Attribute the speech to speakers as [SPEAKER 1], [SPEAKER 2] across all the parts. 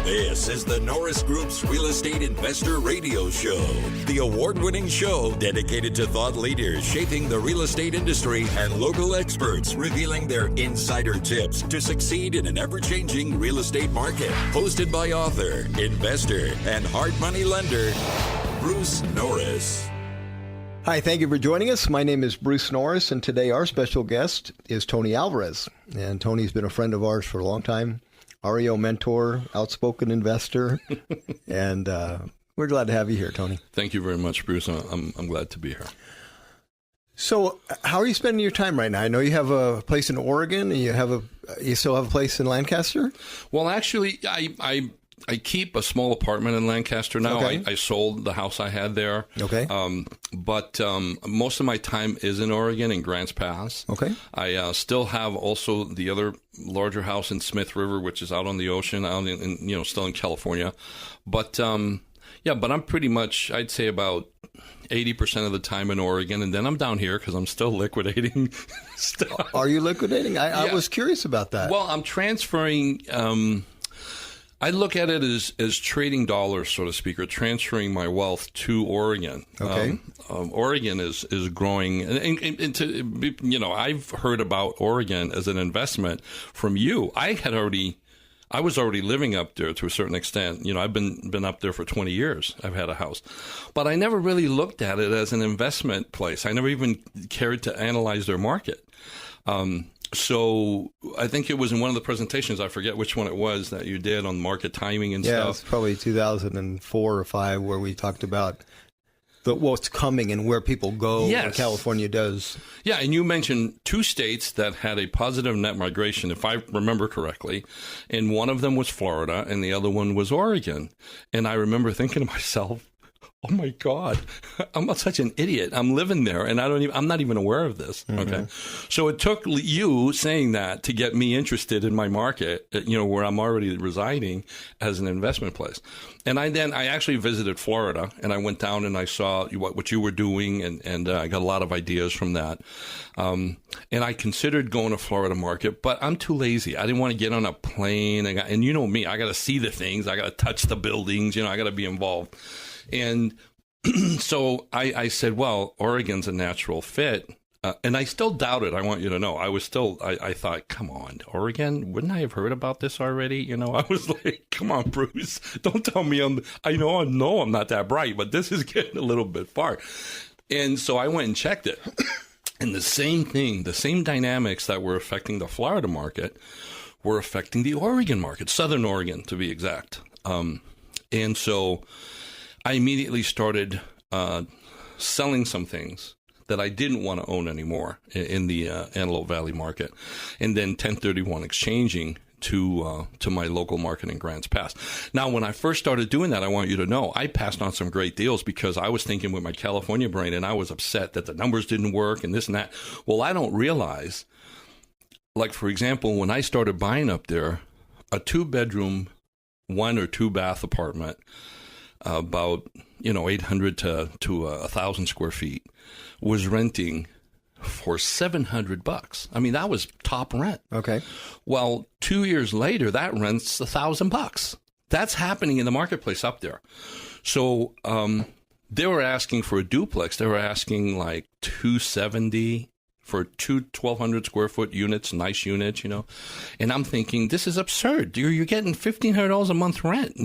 [SPEAKER 1] This is the Norris Group's Real Estate Investor Radio Show, the award-winning show dedicated to thought leaders shaping the real estate industry and local experts revealing their insider tips to succeed in an ever-changing real estate market. Hosted by author, investor, and hard money lender, Bruce Norris.
[SPEAKER 2] Hi, thank you for joining us. My name is Bruce Norris, and today our special guest is Tony Alvarez. And Tony's been a friend of ours for a long time. REO mentor, outspoken investor, and we're glad to have you here, Tony.
[SPEAKER 3] Thank you very much, Bruce. I'm glad to be here.
[SPEAKER 2] So, how are you spending your time right now? I know you have a place in Oregon, and you still have a place in Lancaster.
[SPEAKER 3] Well, actually, I keep a small apartment in Lancaster now.
[SPEAKER 2] Okay.
[SPEAKER 3] I sold the house I had there.
[SPEAKER 2] Okay.
[SPEAKER 3] But most of my time is in Oregon, in Grants Pass.
[SPEAKER 2] Okay.
[SPEAKER 3] I still have also the other larger house in Smith River, which is out on the ocean, out in still in California. But but I'm pretty much, I'd say about 80% of the time in Oregon, and then I'm down here because I'm still liquidating stuff.
[SPEAKER 2] Are you liquidating? I was curious about that.
[SPEAKER 3] Well, I'm transferring. I look at it as trading dollars, so to speak, or transferring my wealth to Oregon.
[SPEAKER 2] Okay.
[SPEAKER 3] Oregon is growing, and I've heard about Oregon as an investment from you. I was already living up there to a certain extent. I've been up there for 20 years. I've had a house, but I never really looked at it as an investment place. I never even cared to analyze their market. So I think it was in one of the presentations, I forget which one it was, that you did on market timing and stuff.
[SPEAKER 2] Yeah, it's probably 2004 or 5 where we talked about what's coming and where people go,
[SPEAKER 3] yes.
[SPEAKER 2] What California does.
[SPEAKER 3] Yeah, and you mentioned 2 states that had a positive net migration, if I remember correctly, and one of them was Florida and the other one was Oregon. And I remember thinking to myself, oh my God, I'm not such an idiot. I'm living there and I'm not even aware of this. Mm-hmm. Okay. So it took you saying that to get me interested in my market, where I'm already residing as an investment place. And I actually visited Florida and I went down and I saw what you were doing and I got a lot of ideas from that. And I considered going to Florida market, but I'm too lazy. I didn't want to get on a plane and you know me, I got to see the things. I got to touch the buildings, I got to be involved. And so I said, well, Oregon's a natural fit. And I still doubted, I want you to know. I thought, come on, Oregon, wouldn't I have heard about this already? I was like, come on, Bruce, don't tell me I know I'm not that bright, but this is getting a little bit far. And so I went and checked it. And the same thing, the same dynamics that were affecting the Florida market were affecting the Oregon market, Southern Oregon to be exact. And so I immediately started selling some things that I didn't want to own anymore in the Antelope Valley market, and then 1031 exchanging to my local market in Grants Pass. Now, when I first started doing that, I want you to know, I passed on some great deals because I was thinking with my California brain, and I was upset that the numbers didn't work and this and that. Well, I don't realize, like, for example, when I started buying up there, a 2-bedroom, 1 or 2 bath apartment, about 800 to 1,000 square feet, was renting for $700. I mean, that was top rent.
[SPEAKER 2] Okay.
[SPEAKER 3] Well, 2 years later, that rent's $1,000. That's happening in the marketplace up there. So they were asking for a duplex. They were asking like $270 for 2 1,200 square foot units, nice units, And I'm thinking, this is absurd. You're getting $1,500 a month rent.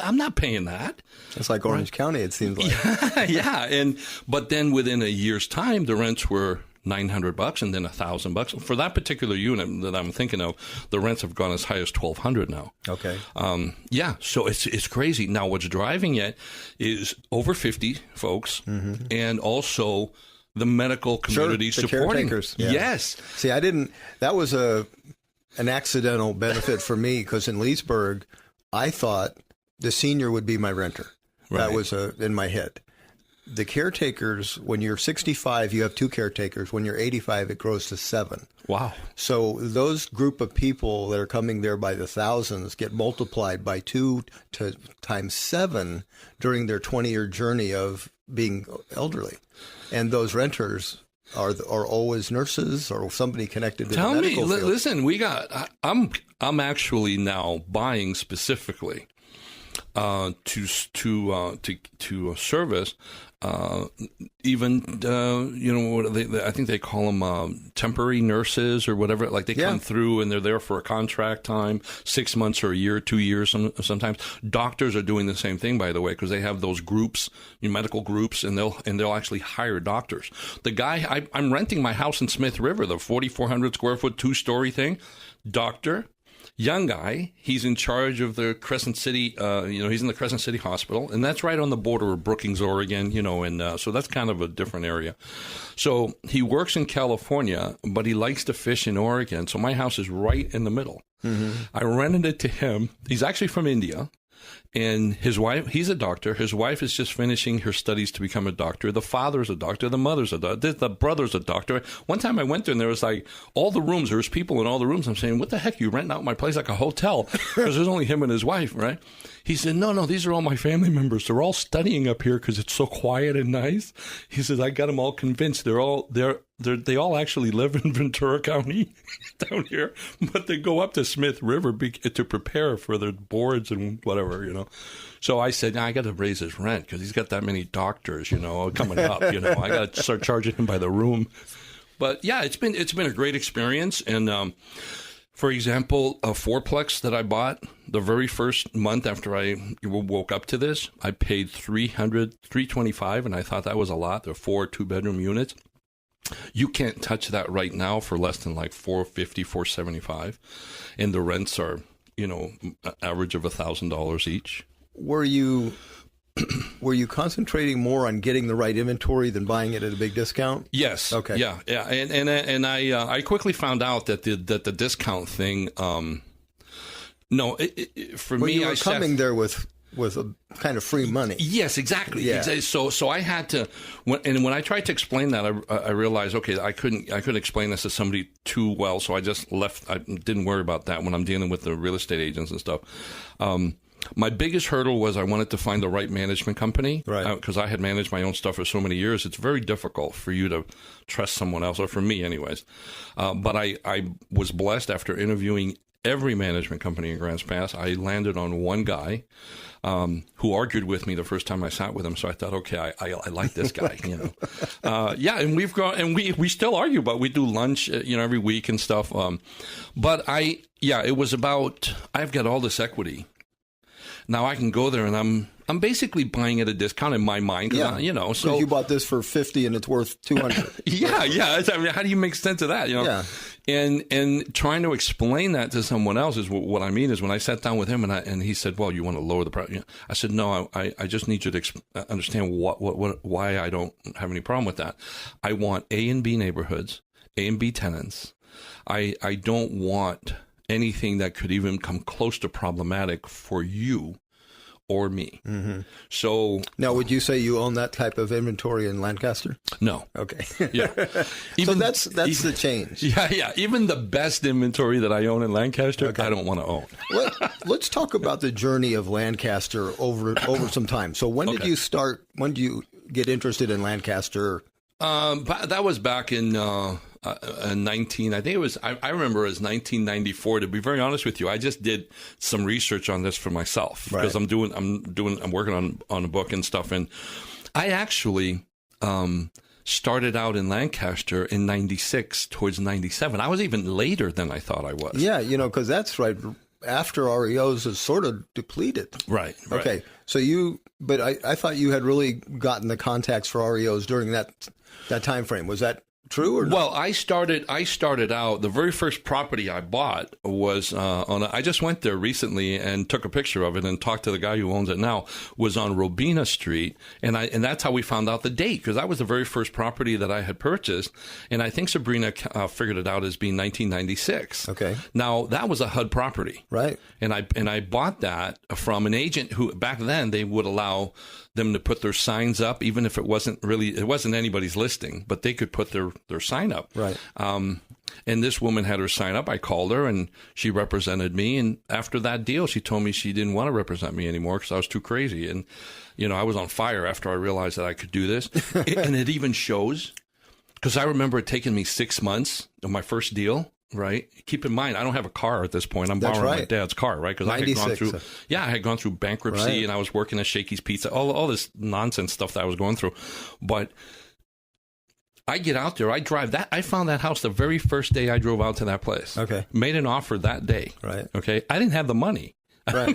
[SPEAKER 3] I'm not paying that.
[SPEAKER 2] It's like Orange County, it seems like.
[SPEAKER 3] Yeah. But then within a year's time, the rents were $900 and then $1,000. For that particular unit that I'm thinking of, the rents have gone as high as $1,200 now.
[SPEAKER 2] Okay.
[SPEAKER 3] So it's crazy. Now, what's driving it is over 50 folks, mm-hmm. and also the medical community supporting.
[SPEAKER 2] Caretakers. Yeah.
[SPEAKER 3] Yes.
[SPEAKER 2] See, that was an accidental benefit for me because in Leesburg, I thought the senior would be my renter. Right. That was in my head. The caretakers, when you're 65, you have 2 caretakers. When you're 85, it grows to 7.
[SPEAKER 3] Wow.
[SPEAKER 2] So those group of people that are coming there by the thousands get multiplied by 2 times 7 during their 20-year journey of being elderly. And those renters are always nurses or somebody connected to the medical field.
[SPEAKER 3] Listen, I'm actually now buying specifically to service. Even I think they call them temporary nurses or whatever. Like they come through and they're there for a contract time, 6 months or a year, 2 years. Sometimes doctors are doing the same thing, by the way, because they have those groups, medical groups, and they'll actually hire doctors. The guy I'm renting my house in Smith River, the 4,400 square foot 2-story thing, doctor. Young guy, he's in charge of the Crescent City, he's in the Crescent City Hospital, and that's right on the border of Brookings, Oregon, and so that's kind of a different area. So he works in California, but he likes to fish in Oregon, so my house is right in the middle. Mm-hmm. I rented it to him. He's actually from India. And his wife, he's a doctor. His wife is just finishing her studies to become a doctor. The father's a doctor. The mother's a doctor. The brother's a doctor. One time I went there and there was like all the rooms. There was people in all the rooms. I'm saying, what the heck? You renting out my place like a hotel? Because there's only him and his wife, right? He said, no, these are all my family members. They're all studying up here because it's so quiet and nice. He says, I got them all convinced. They all actually live in Ventura County down here, but they go up to Smith River to prepare for their boards and whatever, So I said, I got to raise his rent because he's got that many doctors, coming up. I got to start charging him by the room. But yeah, it's been a great experience. And for example, a fourplex that I bought the very first month after I woke up to this, I paid $325, and I thought that was a lot. They're 4 2-bedroom units. You can't touch that right now for less than like $450, $475, and the rents are, average of $1,000 each. Were
[SPEAKER 2] you concentrating more on getting the right inventory than buying it at a big discount?
[SPEAKER 3] Yes.
[SPEAKER 2] Okay.
[SPEAKER 3] Yeah. And I quickly found out that the discount thing. For me,
[SPEAKER 2] you were coming there with a kind of free money.
[SPEAKER 3] Yes, exactly.
[SPEAKER 2] Yeah.
[SPEAKER 3] So I had to, when I tried to explain that, I realized, okay, I couldn't explain this to somebody too well, so I just left. I didn't worry about that when I'm dealing with the real estate agents and stuff. My biggest hurdle was I wanted to find the right management company, right? Because I had managed my own stuff for so many years. It's very difficult for you to trust someone else, or for me anyways. But I was blessed after interviewing every management company in Grants Pass. I landed on one guy who argued with me the first time I sat with him. So I thought, okay, I like this guy, and we've gone, and we still argue, but we do lunch, every week and stuff. But it was about, I've got all this equity. Now I can go there and I'm basically buying at a discount in my mind.
[SPEAKER 2] Yeah. So you bought this for $50 and it's worth $200.
[SPEAKER 3] Yeah. I mean, how do you make sense of that?
[SPEAKER 2] Yeah.
[SPEAKER 3] And trying to explain that to someone else is what I mean is when I sat down with him and he said, well, you want to lower the price? I said, no, I just need you to understand why I don't have any problem with that. I want A and B neighborhoods, A and B tenants. I don't want anything that could even come close to problematic for you or me. Mm-hmm. So
[SPEAKER 2] now, would you say you own that type of inventory in Lancaster?
[SPEAKER 3] No.
[SPEAKER 2] Okay.
[SPEAKER 3] Yeah.
[SPEAKER 2] So that's the change.
[SPEAKER 3] Yeah. Even the best inventory that I own in Lancaster, okay, I don't want to own.
[SPEAKER 2] Let's talk about the journey of Lancaster over some time. So when did you start? When did you get interested in Lancaster?
[SPEAKER 3] That was back in 19. I think it was. I remember it was 1994. To be very honest with you, I just did some research on this for myself because I'm working on a book and stuff. And I actually started out in Lancaster in 96 towards 97. I was even later than I thought I was.
[SPEAKER 2] Yeah, because that's right after REOs is sort of depleted.
[SPEAKER 3] Right.
[SPEAKER 2] Okay. So but I thought you had really gotten the contacts for REOs during that time frame. Was that true or not?
[SPEAKER 3] Well, I started out, the very first property I bought was I just went there recently and took a picture of it and talked to the guy who owns it now, was on Robina Street. And that's how we found out the date, because that was the very first property that I had purchased. And I think Sabrina figured it out as being 1996. Okay. Now, that was a HUD property.
[SPEAKER 2] Right.
[SPEAKER 3] And I bought that from an agent who, back then, they would allow them to put their signs up, even if it wasn't anybody's listing, but they could put their sign up. Right. And this woman had her sign up. I called her and she represented me. And after that deal, she told me she didn't want to represent me anymore because I was too crazy. And, I was on fire after I realized that I could do this. And it even shows, because I remember it taking me 6 months of my first deal right? Keep in mind, I don't have a car at this point. I'm
[SPEAKER 2] That's
[SPEAKER 3] borrowing my
[SPEAKER 2] right.
[SPEAKER 3] dad's car, right? Because I had gone
[SPEAKER 2] 96.
[SPEAKER 3] through, I had gone through bankruptcy,
[SPEAKER 2] Right.
[SPEAKER 3] and I was working at Shakey's Pizza, all this nonsense stuff that I was going through. But I get out there, I drive that. I found that house the very first day I drove out to that place.
[SPEAKER 2] Okay.
[SPEAKER 3] Made an offer that day.
[SPEAKER 2] Right.
[SPEAKER 3] Okay. I didn't have the money.
[SPEAKER 2] Right.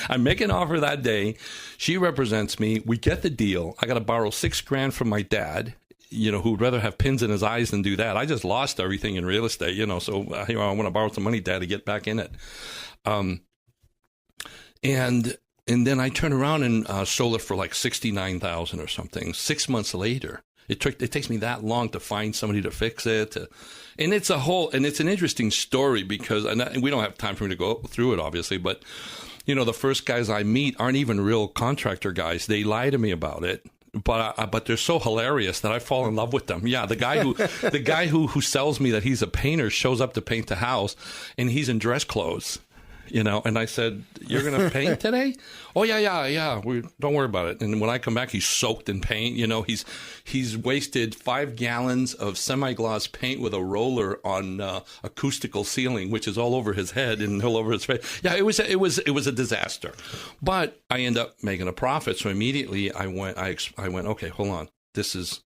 [SPEAKER 3] I make an offer that day. She represents me. We get the deal. I got to borrow $6,000 from my dad, who'd rather have pins in his eyes than do that. I just lost everything in real estate, so I want to borrow some money, Dad, to get back in it. And then I turn around and sold it for like $69,000 or something. 6 months later. It takes me that long to find somebody to fix it. And it's an interesting story because, and we don't have time for me to go through it, obviously, but, the first guys I meet aren't even real contractor guys. They lie to me about it. But they're so hilarious that I fall in love with them. Yeah, the guy who sells me that he's a painter shows up to paint the house, and he's in dress clothes, And I said, "You're going to paint today?" "Oh yeah. Don't worry about it." And when I come back, he's soaked in paint. He's wasted 5 gallons of semi-gloss paint with a roller on acoustical ceiling, which is all over his head and all over his face. Yeah, it was a disaster. But I end up making a profit, so immediately I went. Okay, hold on. This is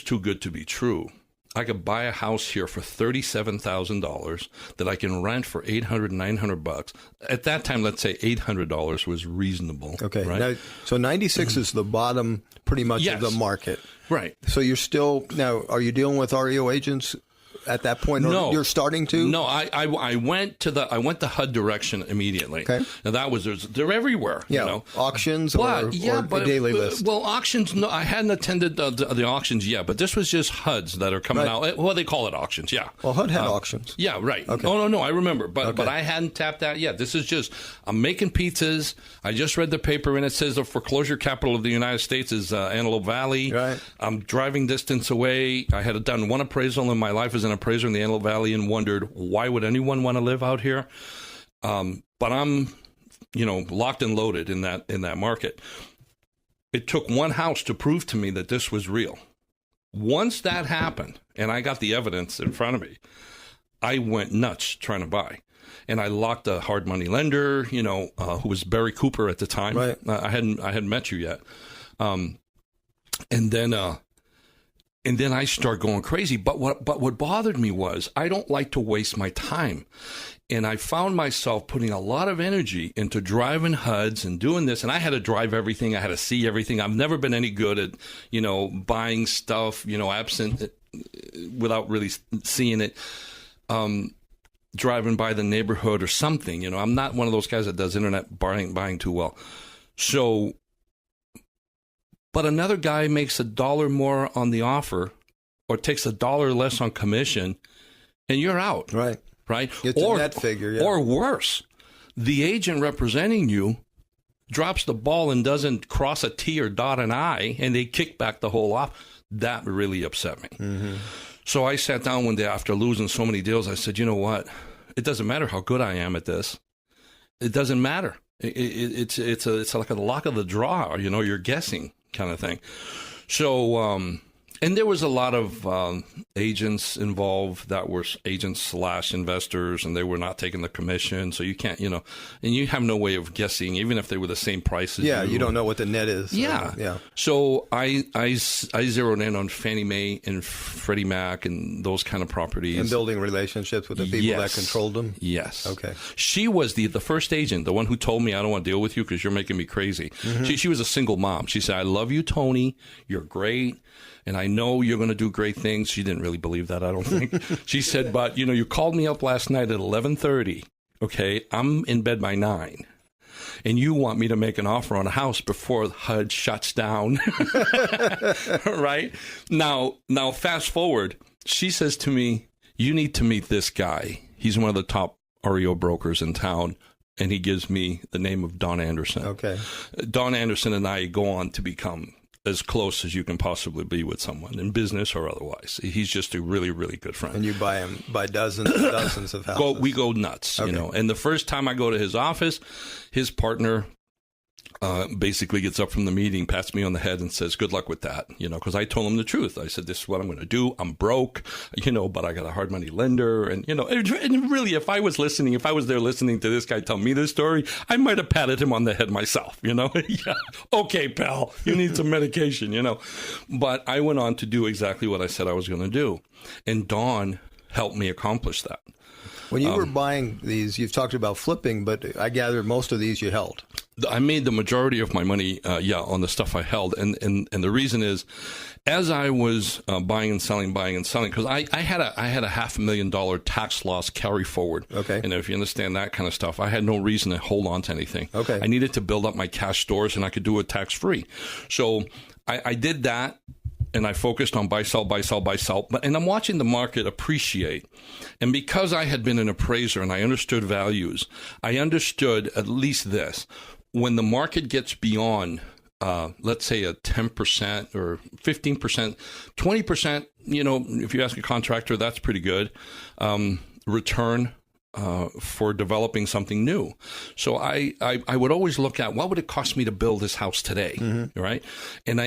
[SPEAKER 3] too good to be true. I could buy a house here for $37,000 that I can rent for $800, $900. At that time, let's say $800 was reasonable.
[SPEAKER 2] Okay.
[SPEAKER 3] Right?
[SPEAKER 2] Now, so 96 is the bottom pretty much
[SPEAKER 3] Yes.
[SPEAKER 2] of the market.
[SPEAKER 3] Right.
[SPEAKER 2] So you're still, now, are you dealing with REO agents at that point? Or
[SPEAKER 3] No.
[SPEAKER 2] you're starting to?
[SPEAKER 3] No, I went the HUD direction immediately.
[SPEAKER 2] Okay.
[SPEAKER 3] Now they're everywhere.
[SPEAKER 2] Yeah. Auctions
[SPEAKER 3] But,
[SPEAKER 2] or
[SPEAKER 3] but
[SPEAKER 2] daily list?
[SPEAKER 3] Well, auctions. No, I hadn't attended the auctions yet, but this was just HUDs that are coming
[SPEAKER 2] Right.
[SPEAKER 3] out. Well, they call it auctions. Yeah.
[SPEAKER 2] Well, HUD had auctions.
[SPEAKER 3] Yeah, right.
[SPEAKER 2] Okay.
[SPEAKER 3] Oh, no, I remember. But
[SPEAKER 2] Okay.
[SPEAKER 3] but I hadn't tapped that yet. This is just, I'm making pizzas. I just read the paper, and it says the foreclosure capital of the United States is Antelope Valley.
[SPEAKER 2] Right.
[SPEAKER 3] I'm driving distance away. I had done one appraisal in my life as an appraiser in the Antelope Valley and wondered, why would anyone want to live out here? But I'm, locked and loaded in that market. It took one house to prove to me that this was real. Once that happened, and I got the evidence in front of me, I went nuts trying to buy. And I locked a hard money lender, who was Barry Cooper at the time.
[SPEAKER 2] Right.
[SPEAKER 3] I hadn't met you yet. And then I start going crazy. But what bothered me was I don't like to waste my time. And I found myself putting a lot of energy into driving HUDs and doing this. And I had to drive everything. I had to see everything. I've never been any good at, buying stuff, absent without really seeing it. Driving by the neighborhood or something, I'm not one of those guys that does internet buying too well. So, but another guy makes $1 more on the offer or takes $1 less on commission and you're out.
[SPEAKER 2] Right.
[SPEAKER 3] Right.
[SPEAKER 2] It's a net figure. Yeah.
[SPEAKER 3] Or worse, the agent representing you drops the ball and doesn't cross a T or dot an I and they kick back the whole off. That really upset me. Mm-hmm. So I sat down one day after losing so many deals. I said, you know what? It doesn't matter how good I am at this. It doesn't matter. It's like a luck of the draw. You're guessing kind of thing. So, and there was a lot of agents involved that were agents / investors, and they were not taking the commission. So you can't, and you have no way of guessing, even if they were the same price as
[SPEAKER 2] Yeah,
[SPEAKER 3] you.
[SPEAKER 2] you don't know what the net is.
[SPEAKER 3] Yeah.
[SPEAKER 2] Yeah.
[SPEAKER 3] So I zeroed in on Fannie Mae and Freddie Mac and those kind of properties.
[SPEAKER 2] And building relationships with the people that controlled them?
[SPEAKER 3] Yes.
[SPEAKER 2] Okay.
[SPEAKER 3] She was the first agent, the one who told me, I don't want to deal with you because you're making me crazy. Mm-hmm. She was a single mom. She said, I love you, Tony. You're great. And I know you're going to do great things. She didn't really believe that, I don't think. She said, but, you called me up last night at 11:30. Okay, I'm in bed by 9. And you want me to make an offer on a house before HUD shuts down. Right? Now, fast forward. She says to me, you need to meet this guy. He's one of the top REO brokers in town. And he gives me the name of Don Anderson. Okay. Don Anderson and I go on to become as close as you can possibly be with someone in business or otherwise. He's just a really, really good friend.
[SPEAKER 2] And you buy dozens and dozens of houses.
[SPEAKER 3] We go nuts,
[SPEAKER 2] Okay.
[SPEAKER 3] And the first time I go to his office, his partner basically gets up from the meeting, pats me on the head and says, good luck with that, because I told him the truth. I said, this is what I'm going to do. I'm broke, but I got a hard money lender. And, and really, if I was there listening to this guy tell me this story, I might have patted him on the head myself, Yeah, okay, pal, you need some medication, But I went on to do exactly what I said I was going to do. And Dawn helped me accomplish that.
[SPEAKER 2] When you were buying these, you've talked about flipping, but I gather most of these you held.
[SPEAKER 3] I made the majority of my money, on the stuff I held. And the reason is, as I was buying and selling, because I had a $500,000 tax loss carry forward.
[SPEAKER 2] Okay.
[SPEAKER 3] And if you understand that kind of stuff, I had no reason to hold on to anything.
[SPEAKER 2] Okay.
[SPEAKER 3] I needed to build up my cash stores, and I could do it tax-free. So I did that. And I focused on buy, sell. And I'm watching the market appreciate. And because I had been an appraiser and I understood values, I understood at least this. When the market gets beyond, let's say, a 10% or 15%, 20%, if you ask a contractor, that's pretty good. Return for developing something new. So I would always look at what would it cost me to build this house today, right? And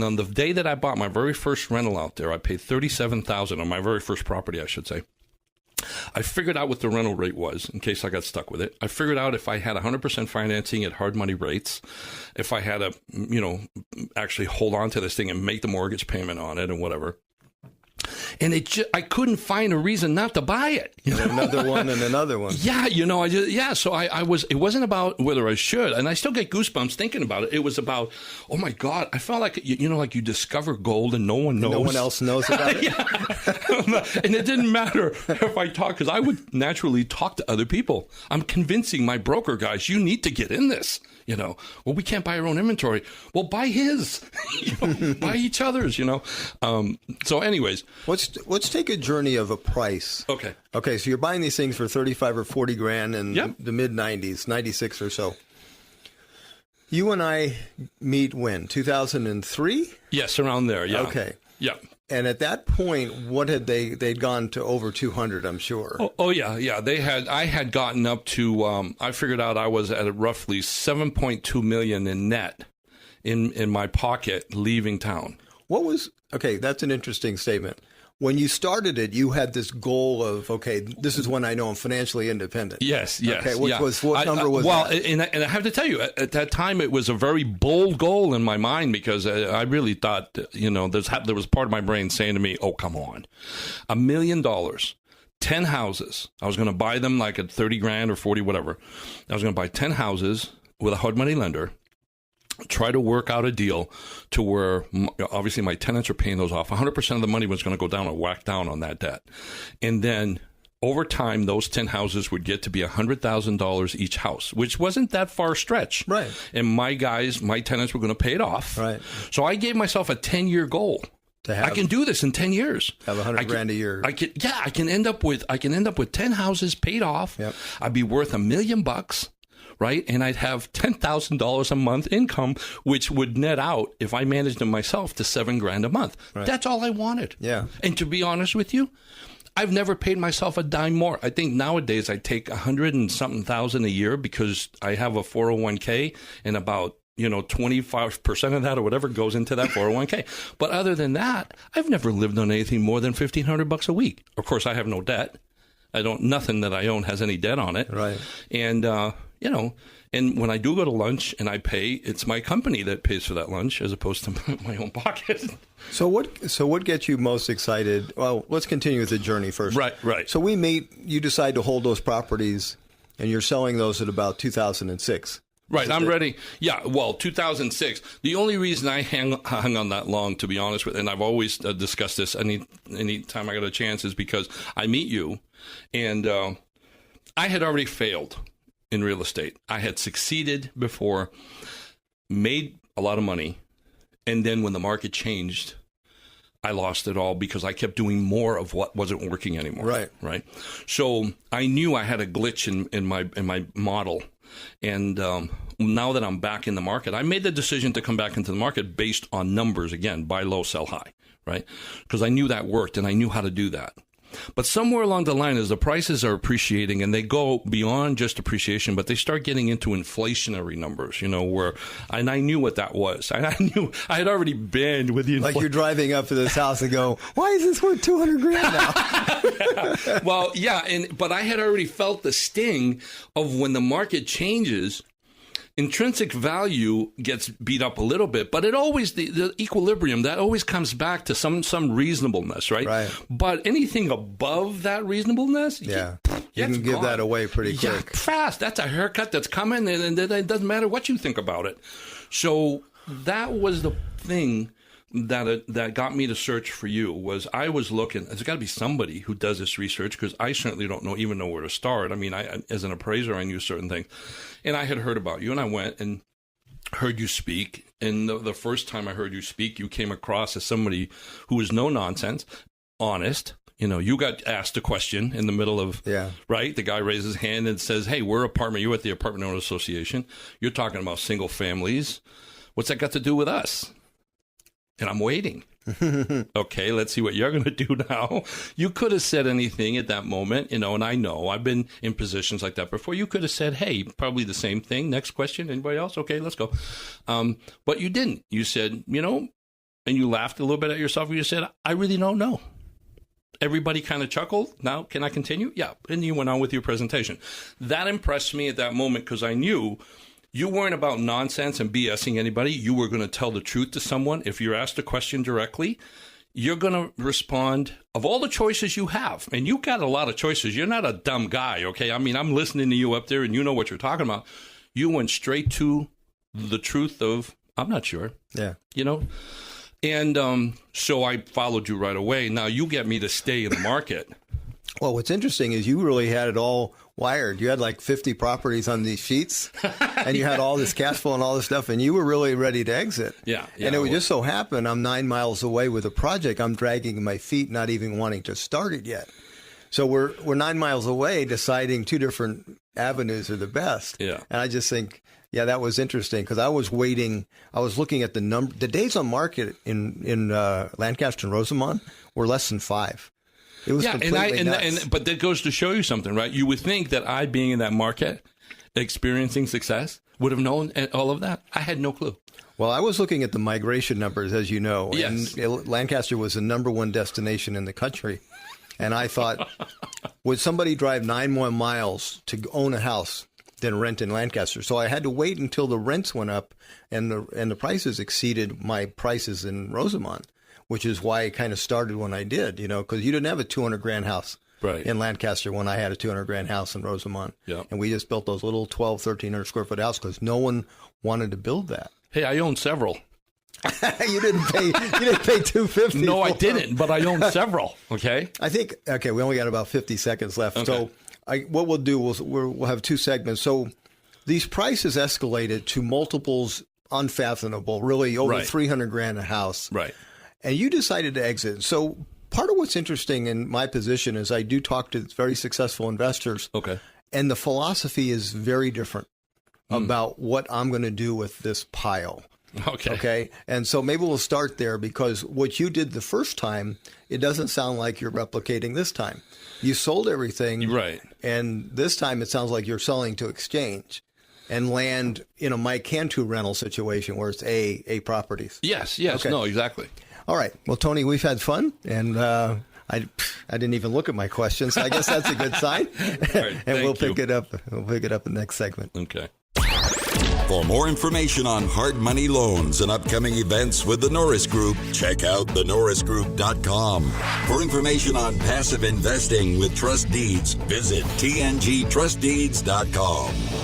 [SPEAKER 3] on the day that I bought my very first rental out there, I paid $37,000 on my very first property, I should say. I figured out what the rental rate was in case I got stuck with it. I figured out if I had 100% financing at hard money rates, if I had to, actually hold on to this thing and make the mortgage payment on it and whatever. And I couldn't find a reason not to buy it.
[SPEAKER 2] Another one and another one.
[SPEAKER 3] Yeah, So it wasn't about whether I should, and I still get goosebumps thinking about it. It was about, oh my God, I felt like like you discover gold and no one knows.
[SPEAKER 2] No one else knows about it.
[SPEAKER 3] And it didn't matter if I talked, because I would naturally talk to other people. I'm convincing my broker guys, you need to get in this. Well, we can't buy our own inventory. Well, buy his. Buy each other's. So, anyways,
[SPEAKER 2] let's take a journey of a price.
[SPEAKER 3] Okay.
[SPEAKER 2] Okay. So you're buying these things for 35 or 40 grand in the mid 90s, 96 or so. You and I meet when? 2003?
[SPEAKER 3] Yes, around there. Yeah.
[SPEAKER 2] Okay.
[SPEAKER 3] Yeah.
[SPEAKER 2] And at that point, what had they'd gone to over 200, I'm sure.
[SPEAKER 3] Oh yeah. I had gotten up to, I figured out I was at roughly 7.2 million in net in my pocket leaving town. Okay, that's an interesting statement. When you started it, you had this goal of, okay, this is when I know I'm financially independent. Yes.
[SPEAKER 2] Okay, what number was that?
[SPEAKER 3] Well, and I have to tell you, at that time, it was a very bold goal in my mind because I really thought, there was part of my brain saying to me, oh, come on, $1 million, 10 houses. I was going to buy them like at 30 grand or 40, whatever. I was going to buy 10 houses with a hard money lender. Try to work out a deal to where obviously my tenants are paying those off. 100% of the money was going to go down and whack down on that debt. And then over time, those 10 houses would get to be $100,000 each house, which wasn't that far stretch.
[SPEAKER 2] Right.
[SPEAKER 3] And my tenants were going to pay it off.
[SPEAKER 2] Right.
[SPEAKER 3] So I gave myself a 10-year goal. I can do this in 10 years.
[SPEAKER 2] Have 100 grand a year.
[SPEAKER 3] I can end up with 10 houses paid off.
[SPEAKER 2] Yep.
[SPEAKER 3] I'd be worth $1 million. Right? And I'd have $10,000 a month income, which would net out, if I managed them myself, to $7 grand a month. Right. That's all I wanted.
[SPEAKER 2] Yeah.
[SPEAKER 3] And to be honest with you, I've never paid myself a dime more. I think nowadays I take 100 and something thousand a year because I have a 401k and about 25% of that or whatever goes into that 401k. But other than that, I've never lived on anything more than $1,500 a week. Of course, I have no debt. Nothing that I own has any debt on it.
[SPEAKER 2] Right.
[SPEAKER 3] And, and when I do go to lunch and I pay, it's my company that pays for that lunch as opposed to my own pocket.
[SPEAKER 2] So what gets you most excited? Well, let's continue with the journey first.
[SPEAKER 3] Right.
[SPEAKER 2] So we meet, you decide to hold those properties and you're selling those at about 2006.
[SPEAKER 3] Right, I'm ready. Yeah, well, 2006. The only reason I hung on that long, to be honest with you, and I've always discussed this any time I got a chance, is because I meet you, and I had already failed in real estate. I had succeeded before, made a lot of money, and then when the market changed, I lost it all because I kept doing more of what wasn't working anymore. Right. So I knew I had a glitch in my model. And now that I'm back in the market, I made the decision to come back into the market based on numbers again, buy low, sell high, right? Because I knew that worked and I knew how to do that. But somewhere along the line, as the prices are appreciating and they go beyond just appreciation, but they start getting into inflationary numbers, and I knew what that was. I knew I had already been with the
[SPEAKER 2] Like you're driving up to this house and go, why is this worth $200,000 now?
[SPEAKER 3] Well, yeah, but I had already felt the sting of when the market changes. Intrinsic value gets beat up a little bit, but it always the equilibrium that always comes back to some reasonableness, right? Right. But anything above that reasonableness,
[SPEAKER 2] you can give that away pretty quick.
[SPEAKER 3] Fast. That's a haircut that's coming, and it doesn't matter what you think about it. So that was the thing that got me to search for you. Was I was looking, there's got to be somebody who does this research, because I certainly don't even know where to start. I mean, as an appraiser, I knew certain things, and I had heard about you, and I went and heard you speak. And the first time I heard you speak, you came across as somebody who was no nonsense, honest. You got asked a question in the middle of, right? The guy raises his hand and says, hey, you're at the Apartment Owner Association. You're talking about single families. What's that got to do with us? And I'm waiting. Okay, let's see what you're going to do now. You could have said anything at that moment, and I know I've been in positions like that before. You could have said, hey, probably the same thing. Next question. Anybody else? Okay, let's go. But you didn't. You said, and you laughed a little bit at yourself. And you said, I really don't know. Everybody kind of chuckled. Now, can I continue? Yeah. And you went on with your presentation. That impressed me at that moment, because I knew you weren't about nonsense and BSing anybody. You were going to tell the truth to someone. If you're asked a question directly, you're going to respond of all the choices you have. And you got a lot of choices. You're not a dumb guy, okay? I mean, I'm listening to you up there, and you know what you're talking about. You went straight to the truth of, I'm not sure.
[SPEAKER 2] Yeah.
[SPEAKER 3] And so I followed you right away. Now you get me to stay in the market.
[SPEAKER 2] Well, what's interesting is you really had it all wired. You had like 50 properties on these sheets, and you had all this cash flow and all this stuff, and you were really ready to exit.
[SPEAKER 3] Yeah.
[SPEAKER 2] And it would just so happen I'm 9 miles away with a project. I'm dragging my feet, not even wanting to start it yet. So we're 9 miles away, deciding two different avenues are the best.
[SPEAKER 3] Yeah.
[SPEAKER 2] And I just think, that was interesting, because I was waiting. I was looking at the days on market in Lancaster and Rosamond were less than 5. It was completely nuts.
[SPEAKER 3] But that goes to show you something, right? You would think that I, being in that market, experiencing success, would have known all of that. I had no clue.
[SPEAKER 2] Well, I was looking at the migration numbers, as you know.
[SPEAKER 3] Yes.
[SPEAKER 2] And Lancaster was the #1 destination in the country. And I thought, would somebody drive 9 more miles to own a house than rent in Lancaster? So I had to wait until the rents went up and the prices exceeded my prices in Rosamond, which is why it kind of started when I did, because you didn't have a $200,000 house in Lancaster when I had a $200,000 house in Rosamond.
[SPEAKER 3] Yeah.
[SPEAKER 2] And we just built those little 1,300 square foot house because no one wanted to build that.
[SPEAKER 3] Hey, I own several.
[SPEAKER 2] You didn't pay $250.
[SPEAKER 3] No, I didn't, but I own several. Okay.
[SPEAKER 2] I think, we only got about 50 seconds left.
[SPEAKER 3] Okay.
[SPEAKER 2] So what we'll do, we'll have 2 segments. So these prices escalated to multiples unfathomable, really over $300,000 a house.
[SPEAKER 3] Right.
[SPEAKER 2] And you decided to exit. So part of what's interesting in my position is I do talk to very successful investors.
[SPEAKER 3] Okay.
[SPEAKER 2] And the philosophy is very different about what I'm going to do with this pile. Okay. And so maybe we'll start there, because what you did the first time, it doesn't sound like you're replicating this time. You sold everything.
[SPEAKER 3] Right.
[SPEAKER 2] And this time it sounds like you're selling to exchange and land in a Mike Cantu rental situation where it's A properties.
[SPEAKER 3] Yes.
[SPEAKER 2] Okay.
[SPEAKER 3] No, exactly.
[SPEAKER 2] All right. Well, Tony, we've had fun, and I didn't even look at my questions. So I guess that's a good sign.
[SPEAKER 3] Right,
[SPEAKER 2] and we'll pick it up. We'll pick it up in the next segment.
[SPEAKER 3] Okay.
[SPEAKER 1] For more information on hard money loans and upcoming events with the Norris Group, check out thenorrisgroup.com. For information on passive investing with trust deeds, visit tngtrustdeeds.com.